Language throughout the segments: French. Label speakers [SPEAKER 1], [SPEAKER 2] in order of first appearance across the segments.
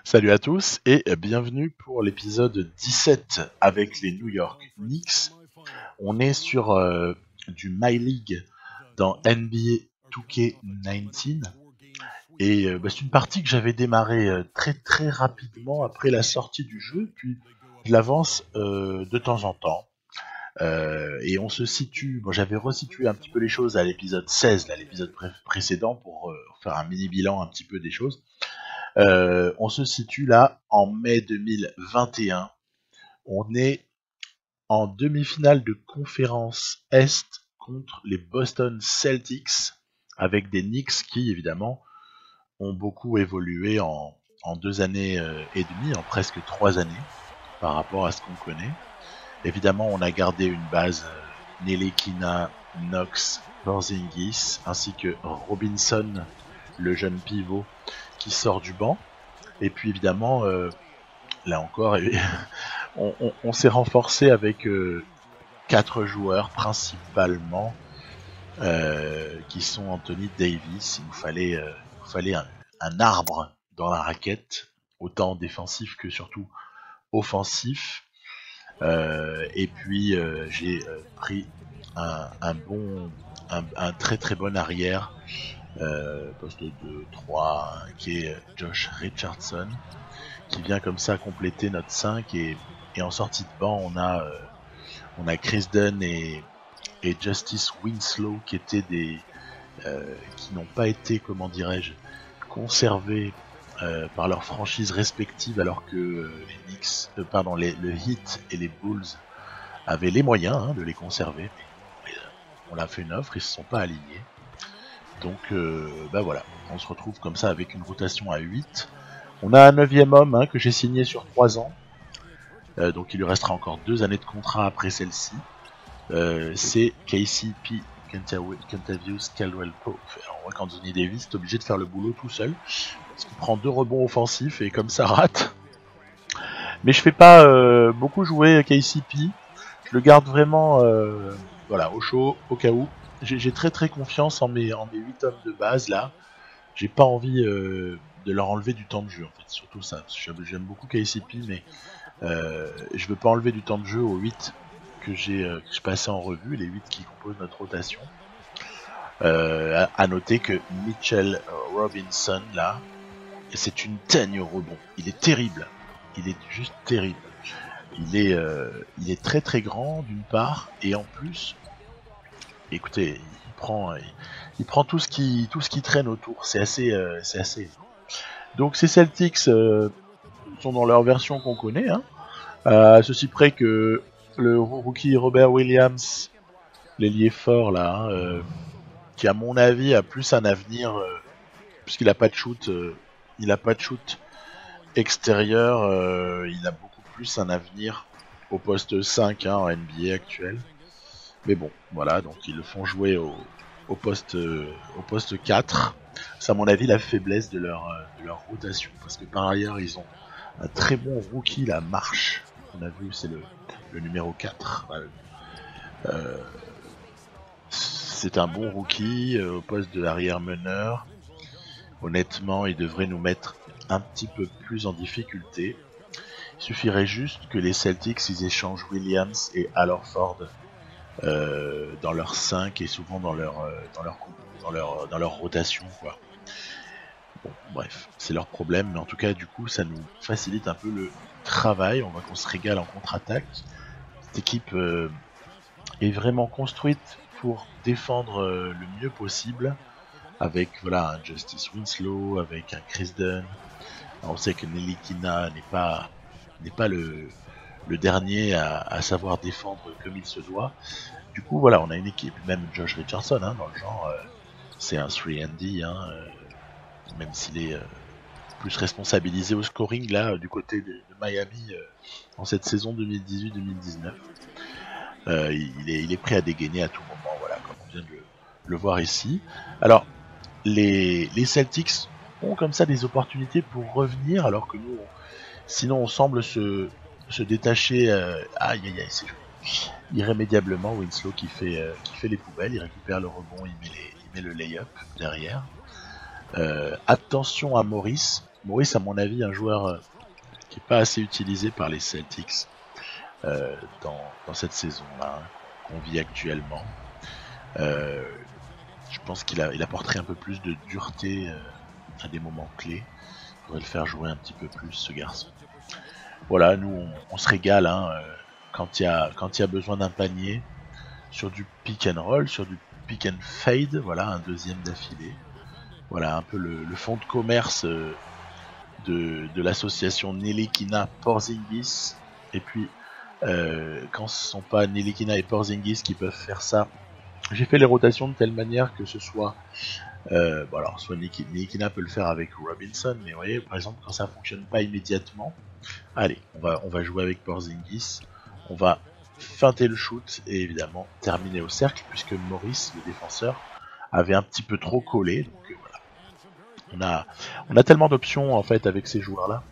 [SPEAKER 1] Salut à tous et bienvenue pour l'épisode 17 avec les New York Knicks. On est sur du My League dans NBA 2K19 et c'est une partie que j'avais démarré très très rapidement après la sortie du jeu, puis je l'avance de temps en temps. Et on se situe, j'avais resitué un petit peu les choses à l'épisode 16, là, l'épisode précédent pour faire un mini bilan un petit peu des choses. On se situe là en mai 2021. On est en demi-finale de conférence Est contre les Boston Celtics, avec des Knicks qui, évidemment, ont beaucoup évolué en 2 années et demie, en presque 3 années, par rapport à ce qu'on connaît. Évidemment, on a gardé une base Ntilikina, Knox, Porzingis, ainsi que Robinson, le jeune pivot, qui sort du banc. Et puis évidemment, là encore, on s'est renforcé avec 4 joueurs principalement, qui sont Anthony Davis. Il nous fallait un arbre dans la raquette, autant défensif que surtout offensif. Et puis j'ai pris un très très bon arrière, poste 2-3, qui est Josh Richardson, qui vient comme ça compléter notre 5, et en sortie de banc on a Chris Dunn et Justice Winslow, qui étaient qui n'ont pas été, comment dirais-je, conservés par leurs franchises respectives, alors que les Knicks, le Heat et les Bulls avaient les moyens de les conserver. Mais on leur a fait une offre, ils se sont pas alignés. Donc voilà, on se retrouve comme ça avec une rotation à 8. On a un 9e homme que j'ai signé sur 3 ans. Donc il lui restera encore 2 années de contrat après celle-ci. C'est KCP, Kentavious Caldwell Pope. Alors, on voit qu'Anthony Davis est obligé de faire le boulot tout seul, parce qu'il prend 2 rebonds offensifs et comme ça rate. Mais je fais pas beaucoup jouer KCP. Je le garde vraiment au chaud, au cas où. J'ai très très confiance en mes 8 hommes de base là. J'ai pas envie de leur enlever du temps de jeu, en fait, surtout ça. J'aime beaucoup KCP, mais je veux pas enlever du temps de jeu aux 8 que j'ai passé en revue, les 8 qui composent notre rotation. À noter que Mitchell Robinson là, c'est une teigne au rebond. Il est terrible. Il est juste terrible. Il est très très grand d'une part, et en plus, écoutez, il prend tout ce qui traîne autour. C'est assez. Donc ces Celtics sont dans leur version qu'on connaît, à ceci près que le rookie Robert Williams, l'ailier fort là, qui à mon avis a plus un avenir, puisqu'il a pas de shoot, extérieur, il a beaucoup plus un avenir au poste 5 en NBA actuel. Mais bon, voilà, donc ils le font jouer au poste 4. C'est à mon avis la faiblesse de leur rotation, parce que par ailleurs ils ont un très bon rookie, la Marche, qu'on a vu, c'est le numéro 4. C'est un bon rookie au poste de arrière meneur. Honnêtement, il devrait nous mettre un petit peu plus en difficulté. Il suffirait juste que les Celtics ils échangent Williams et Al Horford dans leur 5 et souvent dans leur rotation, quoi. Bon, bref, c'est leur problème, mais en tout cas, du coup, ça nous facilite un peu le travail. On voit qu'on se régale en contre-attaque. Cette équipe est vraiment construite pour défendre le mieux possible, avec un Justice Winslow, avec un Chris Dunn. Alors, on sait que Ntilikina n'est pas le dernier à savoir défendre comme il se doit. Du coup, on a une équipe, même Josh Richardson, dans le genre, c'est un 3&D, même s'il est plus responsabilisé au scoring là du côté de Miami en cette saison 2018-2019. Il est prêt à dégainer à tout moment, comme on vient de le voir ici. Alors, les Celtics ont comme ça des opportunités pour revenir, alors que nous, sinon on semble se détacher c'est irrémédiablement. Winslow qui fait les poubelles, il récupère le rebond, il met le lay-up derrière. Attention à Morris, Morris, à mon avis, un joueur qui n'est pas assez utilisé par les Celtics dans cette saison-là qu'on vit actuellement. Je pense qu'il apporterait un peu plus de dureté à des moments clés. Il faudrait le faire jouer un petit peu plus, ce garçon. Voilà, nous on se régale quand il y a besoin d'un panier sur du pick and roll, sur du pick and fade, voilà, un deuxième d'affilée. Voilà un peu le fonds de commerce de l'association Ntilikina Porzingis. Et puis quand ce sont pas Ntilikina et Porzingis qui peuvent faire ça, j'ai fait les rotations de telle manière que ce soit bon alors soit Ntilikina peut le faire avec Robinson, mais vous voyez par exemple quand ça fonctionne pas immédiatement, allez on va jouer avec Porzingis, on va feinter le shoot et évidemment terminer au cercle puisque Morris le défenseur avait un petit peu trop collé, donc voilà. On a tellement d'options en fait avec ces joueurs là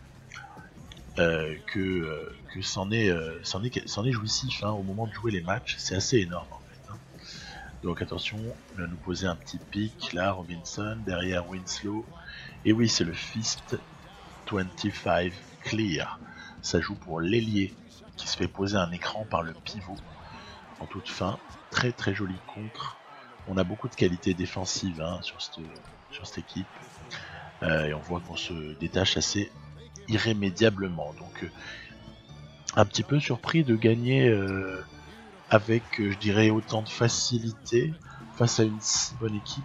[SPEAKER 1] que c'en est jouissif au moment de jouer les matchs, c'est assez énorme en fait. Donc attention, il va nous poser un petit pic là, Robinson, derrière Winslow, et oui c'est le Fist 25 Clear, ça joue pour l'ailier qui se fait poser un écran par le pivot en toute fin, très très joli contre. On a beaucoup de qualités défensives sur cette équipe et on voit qu'on se détache assez irrémédiablement, donc un petit peu surpris de gagner avec je dirais autant de facilité face à une si bonne équipe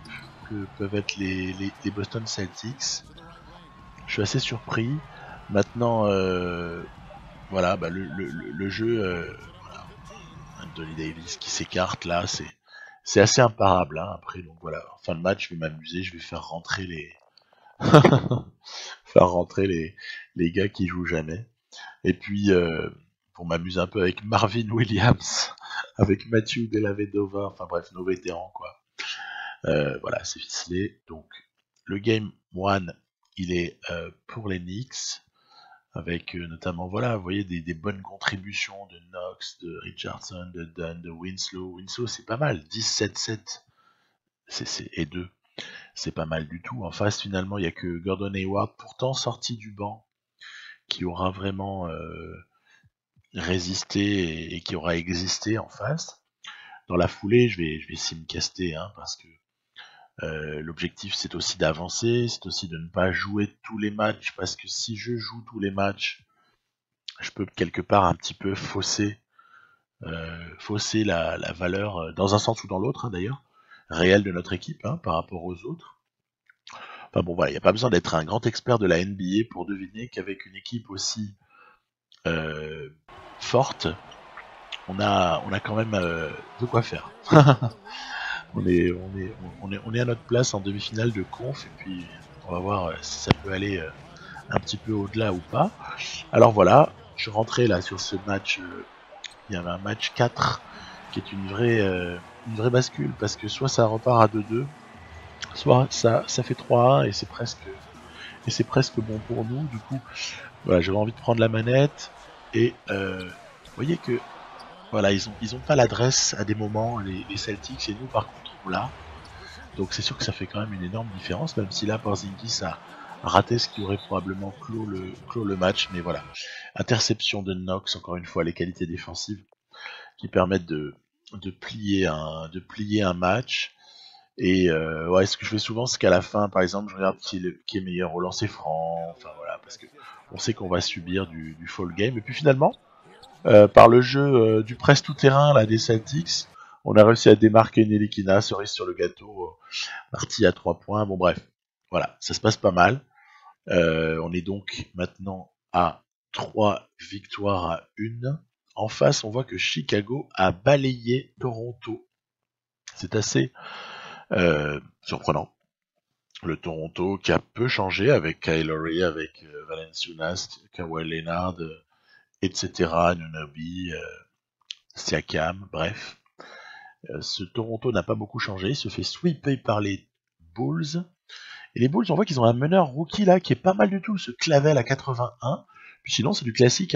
[SPEAKER 1] que peuvent être les Boston Celtics. Je suis assez surpris. Maintenant voilà, le jeu voilà, Anthony Davis qui s'écarte là, c'est assez imparable après, donc voilà, en fin de match je vais m'amuser, je vais faire rentrer les faire rentrer les gars qui jouent jamais, et puis pour m'amuser un peu avec Marvin Williams avec Mathieu Dellavedova, enfin bref, nos vétérans quoi. Voilà, c'est ficelé, donc le game 1 il est pour les Knicks, avec notamment, voilà, vous voyez des bonnes contributions de Knox, de Richardson, de Dunn, de Winslow. Winslow, c'est pas mal, 17-7 et 2, c'est pas mal du tout. En face, finalement, il n'y a que Gordon Hayward, pourtant sorti du banc, qui aura vraiment résisté et qui aura existé en face. Dans la foulée, je vais simcaster, parce que l'objectif c'est aussi d'avancer, c'est aussi de ne pas jouer tous les matchs, parce que si je joue tous les matchs, je peux quelque part un petit peu fausser la valeur, dans un sens ou dans l'autre d'ailleurs, réelle de notre équipe par rapport aux autres. Enfin bon voilà, il n'y a pas besoin d'être un grand expert de la NBA pour deviner qu'avec une équipe aussi forte, on a quand même de quoi faire. on est à notre place en demi-finale de conf, et puis on va voir si ça peut aller un petit peu au-delà ou pas. Alors voilà, je rentrais là sur ce match, il y avait un match 4 qui est une vraie bascule, parce que soit ça repart à 2-2, soit ça fait 3-1 et c'est presque bon pour nous. Du coup, voilà, j'avais envie de prendre la manette, et vous voyez que voilà, ils ont pas l'adresse à des moments, les Celtics, et nous par contre on l'a. Donc c'est sûr que ça fait quand même une énorme différence, même si là Porzingis a raté ce qui aurait probablement clos le match, mais voilà. Interception de Knox, encore une fois, les qualités défensives qui permettent de plier un match. Et ouais, ce que je fais souvent, c'est qu'à la fin, par exemple, je regarde qui est meilleur au lancer franc, enfin voilà, parce que on sait qu'on va subir du fall game. Et puis finalement, par le jeu du presse tout terrain là des Celtics, on a réussi à démarquer Ntilikina, cerise sur le gâteau, partie à 3 points. Bon bref, voilà, ça se passe pas mal. On est donc maintenant à 3 victoires à 1. En face, on voit que Chicago a balayé Toronto. C'est assez surprenant. Le Toronto qui a peu changé avec Kyle Lowry, avec Valanciunas, Kawhi Leonard, etc., Nunobi, Siakam, bref. Ce Toronto n'a pas beaucoup changé, il se fait sweeper par les Bulls. Et les Bulls, on voit qu'ils ont un meneur rookie là qui est pas mal du tout, ce Clavel à 81. Puis sinon, c'est du classique.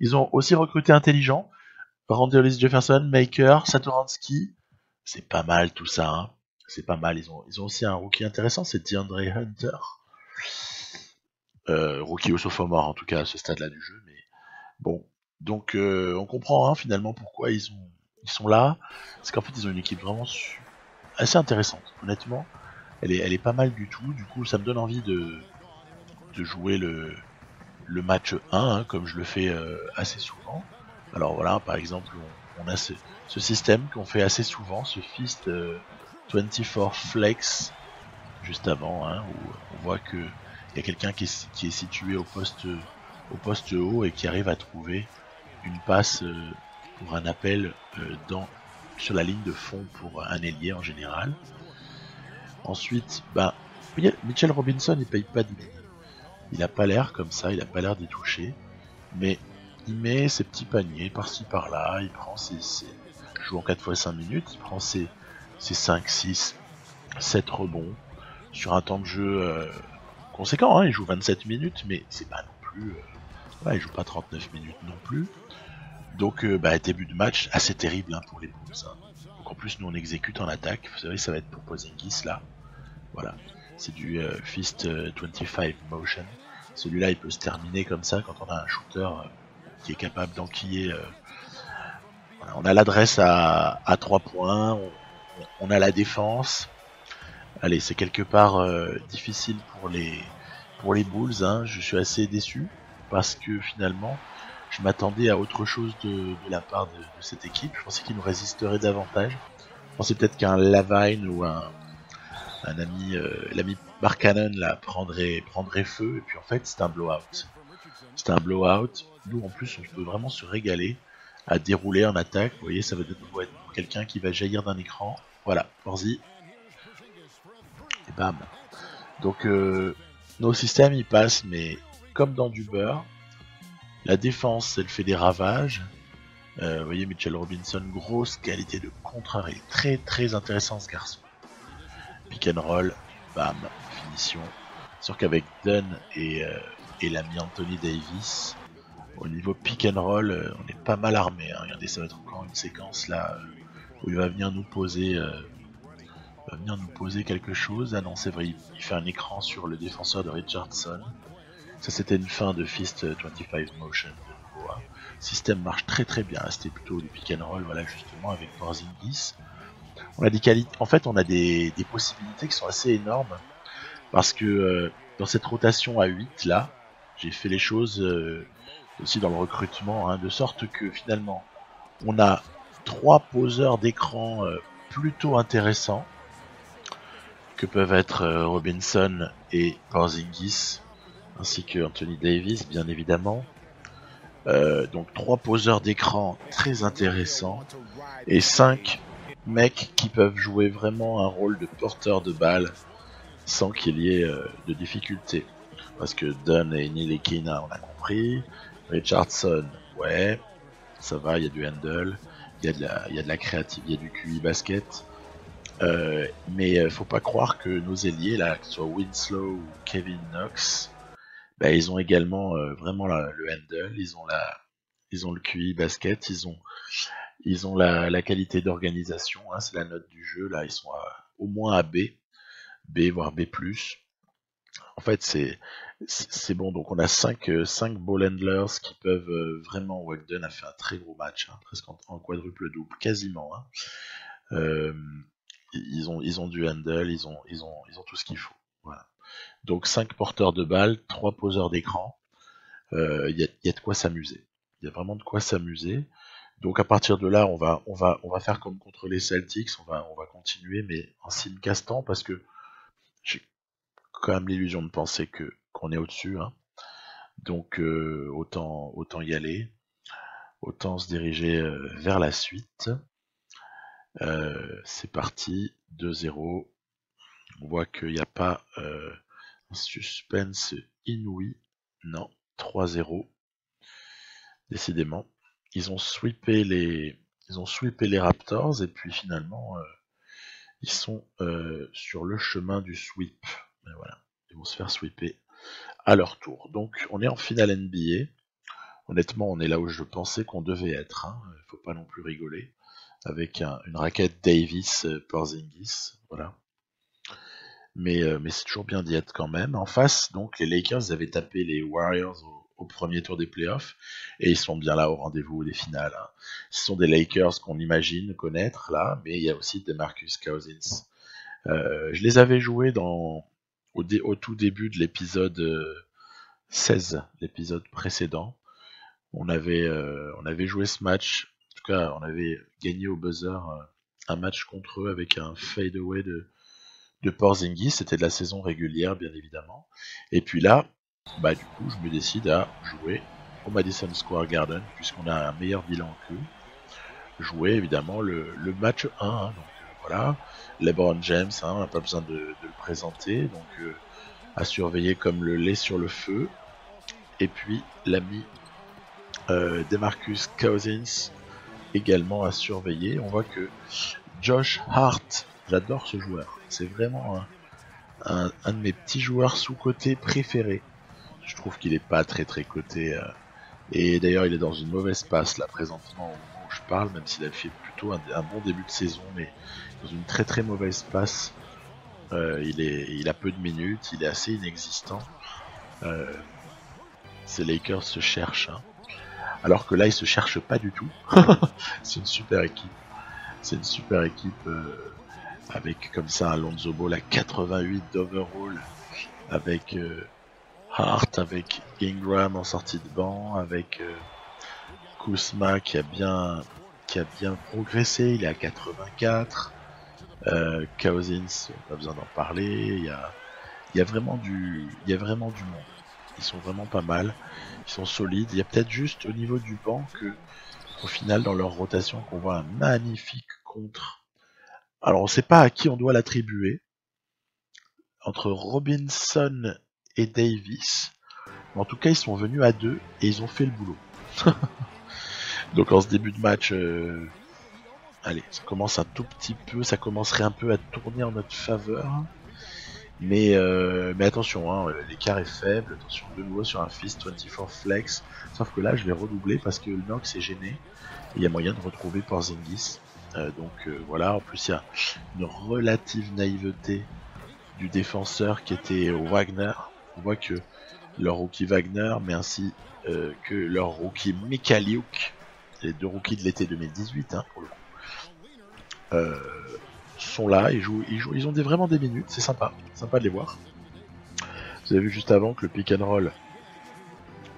[SPEAKER 1] Ils ont aussi recruté intelligent. Randall Jefferson, Maker, Satoransky. C'est pas mal tout ça. C'est pas mal. Ils ont aussi un rookie intéressant, c'est DeAndre Hunter. rookie ou sophomore en tout cas à ce stade-là du jeu, mais bon. Donc on comprend finalement pourquoi ils sont là. C'est qu'en fait ils ont une équipe vraiment assez intéressante. Honnêtement, elle est pas mal du tout. Du coup, ça me donne envie de jouer le match 1, comme je le fais assez souvent. Alors voilà, par exemple, on a ce système qu'on fait assez souvent, ce Fist 24 Flex, juste avant, où on voit que il y a quelqu'un qui est situé au poste haut et qui arrive à trouver une passe pour un appel sur la ligne de fond pour un ailier en général. Ensuite, Mitchell Robinson, il paye pas de mine. Il a pas l'air comme ça, il a pas l'air d'y toucher, mais il met ses petits paniers par-ci par-là, il prend joue en 4 fois 5 minutes, il prend ses 5, 6, 7 rebonds sur un temps de jeu conséquent, il joue 27 minutes, mais c'est pas non plus, il joue pas 39 minutes non plus. Donc début de match assez terrible pour les Bulls. Donc en plus nous on exécute en attaque, vous savez ça va être pour Porzingis là. Voilà, c'est du Fist 25 Motion. Celui-là il peut se terminer comme ça quand on a un shooter qui est capable d'enquiller. Voilà, on a l'adresse à 3 points, on a la défense. Allez, c'est quelque part difficile pour les Bulls. Je suis assez déçu parce que finalement je m'attendais à autre chose de la part de cette équipe. Je pensais qu'ils nous résisteraient davantage. Je pensais peut-être qu'un Lavine ou un ami, l'ami Markkanen là prendrait feu. Et puis en fait, c'est un blowout. C'est un blowout. Nous, en plus, on peut vraiment se régaler à dérouler en attaque. Vous voyez, ça va être pour quelqu'un qui va jaillir d'un écran. Voilà, Porzi. Et bam. Donc, nos systèmes, ils passent, mais comme dans du beurre. La défense, elle fait des ravages. Vous voyez, Mitchell Robinson, grosse qualité de contre-arrêt. Très très intéressant ce garçon. Pick and roll, bam, finition. C'est sûr qu'avec Dunn et l'ami Anthony Davis, au niveau pick and roll, on est pas mal armé. Regardez, ça va être encore une séquence là où il va venir nous poser quelque chose. Ah non, c'est vrai, il fait un écran sur le défenseur de Richardson. Ça, c'était une fin de Fist 25 Motion de nouveau. Le système marche très très bien. C'était plutôt du pick and roll, voilà, justement, avec Porzingis. On a des qualités. En fait, on a des possibilités qui sont assez énormes parce que dans cette rotation à 8 là, j'ai fait les choses aussi dans le recrutement, de sorte que finalement, on a 3 poseurs d'écran plutôt intéressants que peuvent être Robinson et Porzingis, ainsi que Anthony Davis, bien évidemment. Donc 3 poseurs d'écran très intéressants et 5 mecs qui peuvent jouer vraiment un rôle de porteur de balle sans qu'il y ait de difficultés. Parce que Dunn et Ntilikina, on a compris. Richardson, ouais, ça va, il y a du handle, il y a de la créative, il y a du QI basket. Mais faut pas croire que nos ailiers, là, que ce soit Winslow ou Kevin Knox, ils ont également vraiment le handle, ils ont le QI basket, ils ont la qualité d'organisation, c'est la note du jeu, là ils sont au moins à B voire B+. En fait c'est bon, donc on a 5 ball handlers qui peuvent vraiment. Wagden a fait un très gros match, presque en quadruple double, quasiment. Ils ont du handle, ils ont tout ce qu'il faut. Voilà. Donc 5 porteurs de balles, 3 poseurs d'écran. Il y a de quoi s'amuser. Il y a vraiment de quoi s'amuser. Donc à partir de là, on va faire comme contre les Celtics, on va continuer, mais en sim castant, parce que j'ai quand même l'illusion de penser qu'on est au-dessus. Donc autant y aller, autant se diriger vers la suite. C'est parti, 2-0. On voit qu'il n'y a pas un suspense inouï. Non, 3-0. Décidément. Ils ont sweepé les Raptors et puis finalement ils sont sur le chemin du sweep. Et voilà, ils vont se faire sweeper à leur tour. Donc on est en finale NBA. Honnêtement, on est là où je pensais qu'on devait être. Faut pas non plus rigoler. Avec une raquette Davis Porzingis. Voilà. mais c'est toujours bien d'y être quand même. En face, donc, les Lakers avaient tapé les Warriors au premier tour des playoffs, et ils sont bien là au rendez-vous des finales. Hein. Ce sont des Lakers qu'on imagine connaître là, mais il y a aussi DeMarcus Cousins. Je les avais joués au tout début de l'épisode 16, l'épisode précédent. On avait joué ce match, en tout cas on avait gagné au buzzer un match contre eux avec un fadeaway de Porzingis, c'était de la saison régulière bien évidemment. Et puis là, bah du coup je me décide à jouer au Madison Square Garden puisqu'on a un meilleur bilan qu'eux. Jouer évidemment le match 1, hein, donc voilà, LeBron James, hein, on n'a pas besoin de le présenter, donc à surveiller comme le lait sur le feu. Et puis l'ami DeMarcus Cousins également à surveiller. On voit que Josh Hart, j'adore ce joueur, c'est vraiment un de mes petits joueurs sous-cotés préférés. Je trouve qu'il est pas très coté. Et d'ailleurs, il est dans une mauvaise passe là présentement au moment où je parle, même s'il a fait plutôt un bon début de saison, mais dans une très mauvaise passe. Il a peu de minutes, il est assez inexistant. Ces Lakers se cherchent, hein. Alors que là, ils se cherchent pas du tout. C'est une super équipe. C'est une super équipe avec comme ça un Lonzo Ball à 88 d'overall, avec Hart, avec Ingram en sortie de banc, avec Kuzma qui a bien progressé, il est à 84. Cousins, pas besoin d'en parler. Il y a vraiment du monde. Ils sont vraiment pas mal. Ils sont solides. Il y a peut-être juste au niveau du banc que, au final, dans leur rotation, qu'on voit un magnifique contre. Alors, on sait pas à qui on doit l'attribuer. Entre Robinson et Davis. Mais en tout cas, ils sont venus à deux et ils ont fait le boulot. Donc, en ce début de match, allez, ça commence un tout petit peu, ça commencerait un peu à tourner en notre faveur. Mais attention, hein, l'écart est faible, attention de nouveau sur un Fist 24 Flex, sauf que là je vais redoubler parce que le Knox est gêné, et il y a moyen de retrouver Porzingis, donc voilà, en plus il y a une relative naïveté du défenseur qui était au Wagner, on voit que leur rookie Wagner, mais ainsi que leur rookie Mikaliuk, les deux rookies de l'été 2018 hein, pour le coup, sont là, ils ont vraiment des minutes, c'est sympa de les voir. Vous avez vu juste avant que le pick and roll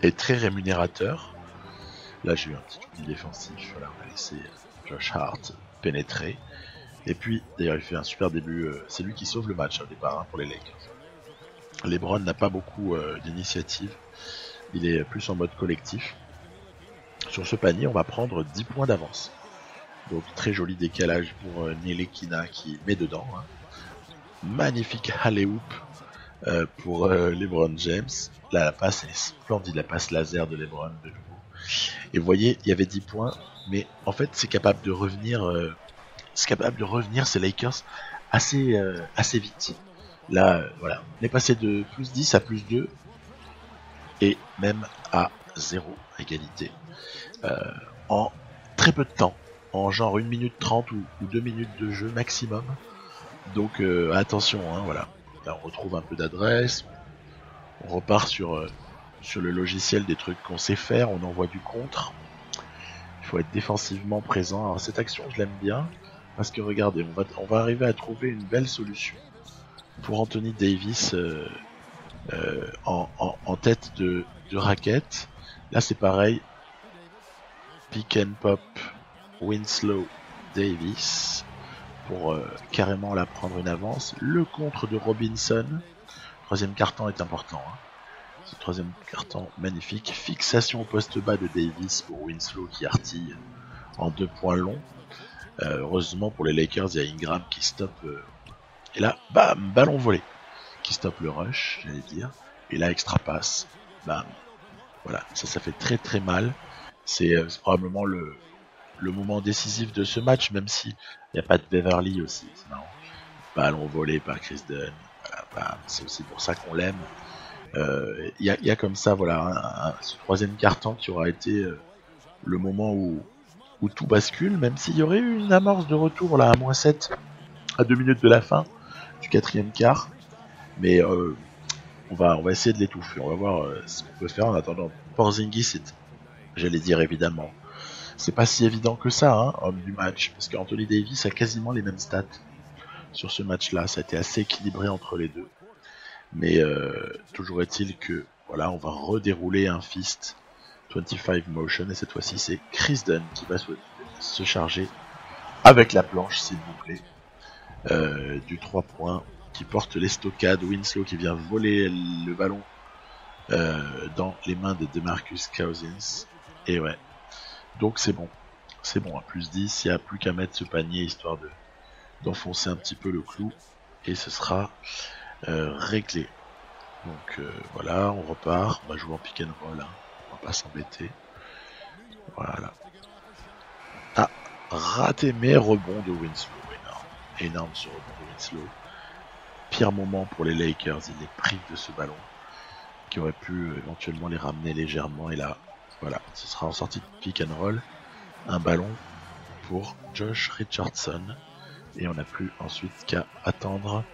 [SPEAKER 1] est très rémunérateur. Là j'ai eu un petit outil défensif, voilà, on va laisser Josh Hart pénétrer. Et puis d'ailleurs il fait un super début, c'est lui qui sauve le match au départ hein, pour les Lakers. LeBron n'a pas beaucoup d'initiative, il est plus en mode collectif. Sur ce panier on va prendre 10 points d'avance. Donc très joli décalage pour Ntilikina qui met dedans. Hein. Magnifique alley-oop pour LeBron James. Là la passe est splendide, la passe laser de LeBron de nouveau. Et vous voyez, il y avait 10 points, mais en fait c'est capable de revenir ces Lakers assez vite. Là, voilà, on est passé de plus 10 à plus 2 et même à 0 égalité en très peu de temps. En genre 1 minute 30 ou 2 minutes de jeu maximum. Donc attention, hein, voilà. Là on retrouve un peu d'adresse, on repart sur le logiciel des trucs qu'on sait faire, on envoie du contre. Il faut être défensivement présent. Alors cette action je l'aime bien, parce que regardez, on va arriver à trouver une belle solution pour Anthony Davis en tête de raquette. Là c'est pareil, pick and pop, Winslow, Davis, pour carrément la prendre une avance. Le contre de Robinson, troisième carton est important. Hein. Ce troisième carton magnifique. Fixation au poste bas de Davis pour Winslow qui artille en 2 points longs. Heureusement pour les Lakers, il y a Ingram qui stoppe. Et là, bam, ballon volé. Qui stoppe le rush, j'allais dire. Et là, extra passe. Bam. Voilà, ça fait très mal. C'est probablement le moment décisif de ce match, même si il n'y a pas de Beverly aussi. C'est marrant. Ballon volé par Chris Dunn. Voilà, bam. C'est aussi pour ça qu'on l'aime. Il y a comme ça, voilà, ce troisième carton qui aura été le moment où tout bascule, même s'il y aurait eu une amorce de retour là à -7 à 2 minutes de la fin du quatrième quart. Mais on va essayer de l'étouffer. On va voir ce qu'on peut faire en attendant. Porzingis, j'allais dire évidemment. C'est pas si évident que ça, hein, homme du match, parce qu'Anthony Davis a quasiment les mêmes stats sur ce match-là. Ça a été assez équilibré entre les deux. Mais toujours est-il que voilà, on va redérouler un fist 25 motion et cette fois-ci c'est Chris Dunn qui va se charger avec la planche, s'il vous plaît, du 3 points qui porte l'estocade. Winslow qui vient voler le ballon dans les mains de DeMarcus Cousins. Et ouais, donc c'est bon, à plus 10, il n'y a plus qu'à mettre ce panier histoire d'enfoncer un petit peu le clou et ce sera réglé. Donc voilà, on repart, on va jouer en pick and roll, hein. On va pas s'embêter. Voilà. Ah, raté, mais rebond de Winslow, énorme ce rebond de Winslow. Pire moment pour les Lakers, il est pris de ce ballon qui aurait pu éventuellement les ramener légèrement. Et là, voilà, ce sera en sortie de pick and roll, un ballon pour Josh Richardson. Et on n'a plus ensuite qu'à attendre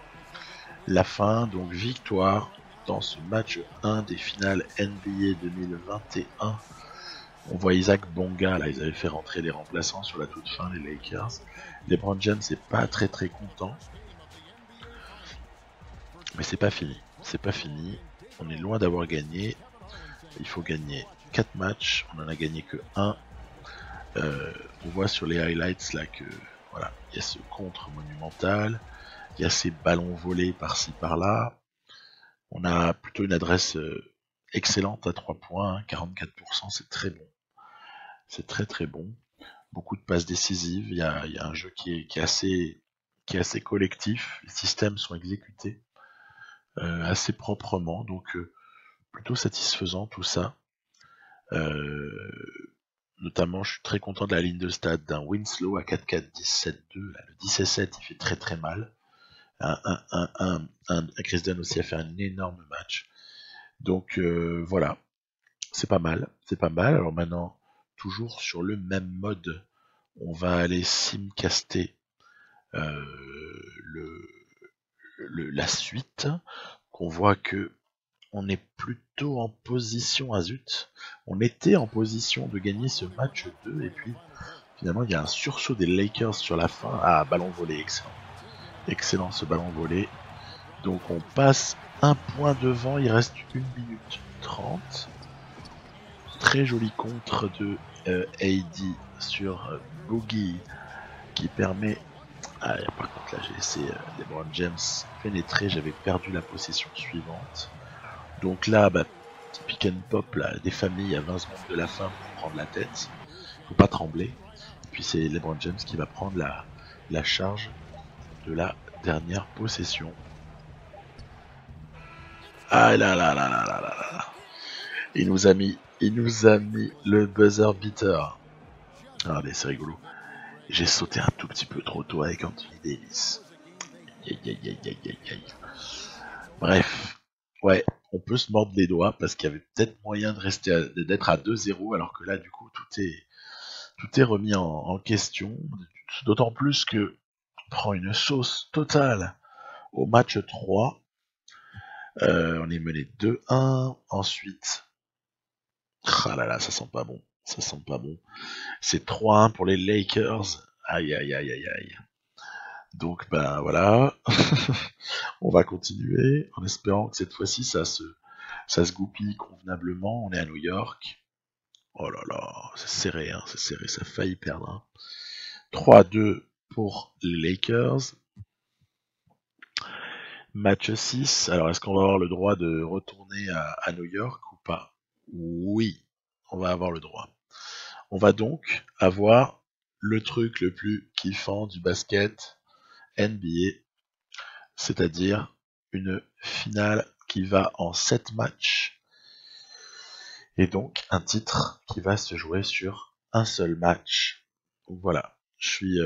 [SPEAKER 1] la fin. Donc victoire dans ce match 1 des finales NBA 2021. On voit Isaac Bonga, là, ils avaient fait rentrer les remplaçants sur la toute fin, les Lakers. LeBron James n'est pas très content. Mais c'est pas fini. C'est pas fini. On est loin d'avoir gagné. Il faut gagner 4 matchs. On en a gagné que 1. On voit sur les highlights là que voilà, il y a ce contre monumental. Il y a ces ballons volés par-ci par-là. On a plutôt une adresse excellente à 3 points. 44%, c'est très bon. C'est très bon. Beaucoup de passes décisives. Il y a un jeu qui est assez collectif. Les systèmes sont exécutés assez proprement. Donc plutôt satisfaisant tout ça. Notamment, je suis très content de la ligne de stade d'un Winslow à 4-4, 17-2. Le 17-7, il fait très mal. Un Chris Dunn aussi a fait un énorme match. Donc voilà, c'est pas mal. Alors maintenant, toujours sur le même mode, on va aller simcaster la suite. Qu'on voit que on est plutôt en position on était en position de gagner ce match 2 et puis finalement il y a un sursaut des Lakers sur la fin. Ah, ballon volé, excellent ce ballon volé. Donc on passe un point devant, il reste 1 minute 30. Très joli contre de AD sur Boogie qui permet... Ah, par contre là j'ai laissé LeBron James pénétrer, j'avais perdu la possession suivante. Donc là, petit pick and pop là, des familles à 20 secondes de la fin pour prendre la tête. Faut pas trembler. Et puis c'est LeBron James qui va prendre la charge de la dernière possession. Ah là là là là là là là. Il nous a mis le buzzer beater. Regardez, c'est rigolo. J'ai sauté un tout petit peu trop tôt avec Anthony Davis. Bref, ouais, on peut se mordre les doigts parce qu'il y avait peut-être moyen d'être à 2-0 alors que là du coup tout est remis en question. D'autant plus que on prend une sauce totale au match 3. On est mené 2-1. Ensuite, ah là là, ça sent pas bon. C'est 3-1 pour les Lakers. Aïe aïe aïe aïe aïe. Donc voilà, on va continuer en espérant que cette fois-ci ça se goupille convenablement. On est à New York. Oh là là, c'est serré, ça a failli perdre. Hein. 3-2 pour les Lakers. Match 6. Alors est-ce qu'on va avoir le droit de retourner à New York ou pas? Oui, on va avoir le droit. On va donc avoir le truc le plus kiffant du basket NBA, c'est-à-dire une finale qui va en 7 matchs et donc un titre qui va se jouer sur un seul match. Donc voilà, je suis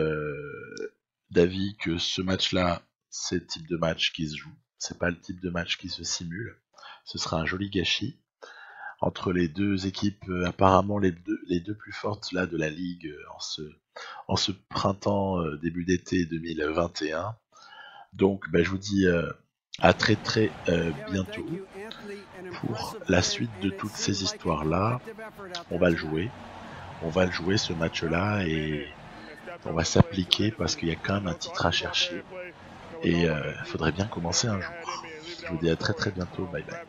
[SPEAKER 1] d'avis que ce match-là, c'est le type de match qui se joue, c'est pas le type de match qui se simule. Ce sera un joli gâchis entre les deux équipes, apparemment les deux plus fortes là de la ligue en ce printemps début d'été 2021. Donc je vous dis à très bientôt pour la suite de toutes ces histoires-là. On va le jouer ce match-là et on va s'appliquer parce qu'il y a quand même un titre à chercher et il faudrait bien commencer un jour. Je vous dis à très bientôt, bye bye.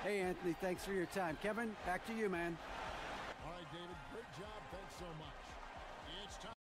[SPEAKER 2] Hey Anthony, thanks for your time. Kevin, back to you, man.
[SPEAKER 3] All right, David, great job. Thanks so much.